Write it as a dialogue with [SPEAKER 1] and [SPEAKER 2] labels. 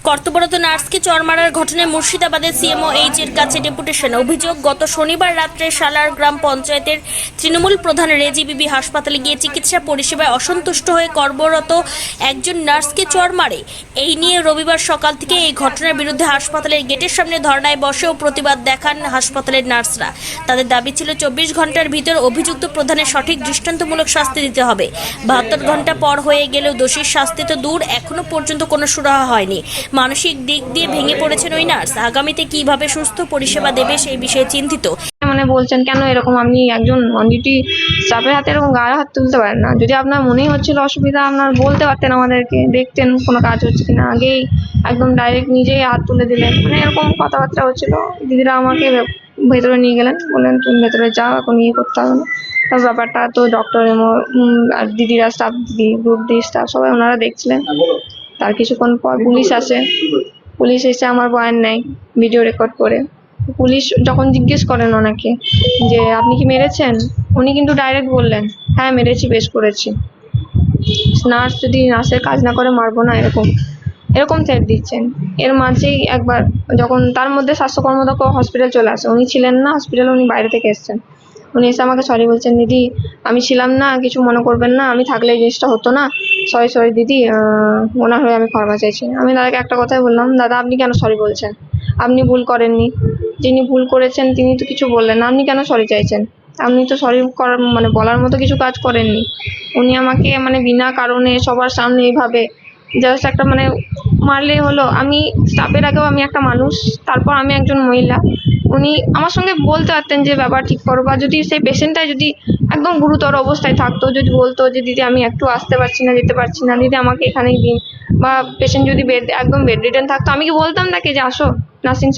[SPEAKER 1] কর্তব্যরত নার্সকে চড় মারার ঘটনায় মুর্শিদাবাদের সিএমওএইচ এর কাছে ডেপুটেশন। অভিযোগ, গত শনিবার রাত্রে সালার গ্রাম পঞ্চায়েতের তৃণমূল প্রধান রেজি বিবি হাসপাতালে গিয়ে চিকিৎসা পরিষেবায় অসন্তুষ্ট হয়ে কর্মরত একজন নার্সকে চড় মারে। এই নিয়ে রবিবার সকাল থেকে এই ঘটনার বিরুদ্ধে হাসপাতালের গেটের সামনে ধর্নায় বসে ও প্রতিবাদ দেখান হাসপাতালের নার্সরা। তাদের দাবি ছিল 24 ঘন্টার ভিতর অভিযুক্ত প্রধানের সঠিক দৃষ্টান্তমূলক শাস্তি দিতে হবে। 72 ঘন্টা পর হয়ে গেলেও দোষীর শাস্তি তো দূর, এখনো পর্যন্ত কোনো সুরাহা হয়নি। মানসিক দিক দিয়ে ভেঙে পড়েছেন ওই নার্স। আগামীতে কিভাবে সুস্থ পরিষেবা দেবে সেই বিষয়ে চিন্তিত।
[SPEAKER 2] বলছেন কেন এরকম? আপনি একজন অন ডিউটি স্টাফের হাতে এরকম গায়ে হাত তুলতে পারেন না। যদি আপনার মনেই হচ্ছিল অসুবিধা, আপনার বলতে পারতেন, আমাদেরকে দেখতেন কোনো কাজ হচ্ছে কিনা। আগেই একদম ডাইরেক্ট নিজেই হাত তুলে দিলেন, এরকম কথাবার্তা হচ্ছিল। দিদিরা আমাকে ভেতরে নিয়ে গেলেন, বললেন তুমি ভেতরে যাও, এখন করতে হবে না। তার ব্যাপারটা তো ডক্টর এমও আর দিদিরা, স্টাফ দিদি, গ্রুপ ডি স্টাফ সবাই ওনারা দেখছিলেন। তার কিছুক্ষণ পর পুলিশ এসে আমার বয়ান নেয় ভিডিও রেকর্ড করে। পুলিশ যখন জিজ্ঞেস করেন ওনাকে যে আপনি কি মেরেছেন, উনি কিন্তু ডাইরেক্ট বললেন হ্যাঁ মেরেছি, বেশ করেছি। নার্স যদি নার্সের কাজ না করে মারবো না, এরকম থ্রেট দিচ্ছেন। এর মাঝেই একবার যখন তার মধ্যে স্বাস্থ্য কর্মদক্ষ হসপিটাল চলে আসে, উনি ছিলেন না হসপিটালে, উনি বাইরে থেকে এসেছেন। উনি এসে আমাকে সরি বলছেন, দিদি আমি ছিলাম না, কিছু মনে করবেন না, আমি থাকলে এই জিনিসটা হতো না, সরি দিদি, ওনার হয়ে আমি ক্ষমা চাইছি। আমি দাদাকে একটা কথাই বললাম, দাদা আপনি কেন সরি বলছেন? আপনি ভুল করেননি, যিনি ভুল করেছেন তিনি তো কিছু বললেন না, আপনি কেন সরি চাইছেন? আপনি তো সরি করার বলার মতো কিছু কাজ করেননি। উনি আমাকে বিনা কারণে সবার সামনে এইভাবে জাস্ট একটা মারলেই হলো। আমি স্টাফের আগেও আমি একটা মানুষ, তারপর আমি একজন মহিলা। উনি আমার সঙ্গে বলতে পারতেন যে ব্যাপার ঠিক করো, বা যদি সেই পেশেন্টটা যদি একদম গুরুতর অবস্থায় থাকতো, যদি বলতো যে দিদি আমি একটু আসতে পারছি না, যেতে পারছি না, দিদি আমাকে এখানেই দিন, বা পেশেন্ট যদি একদম বেড রিডেন থাকতো, আমি কি বলতাম নাকি যে আসো নার্সিং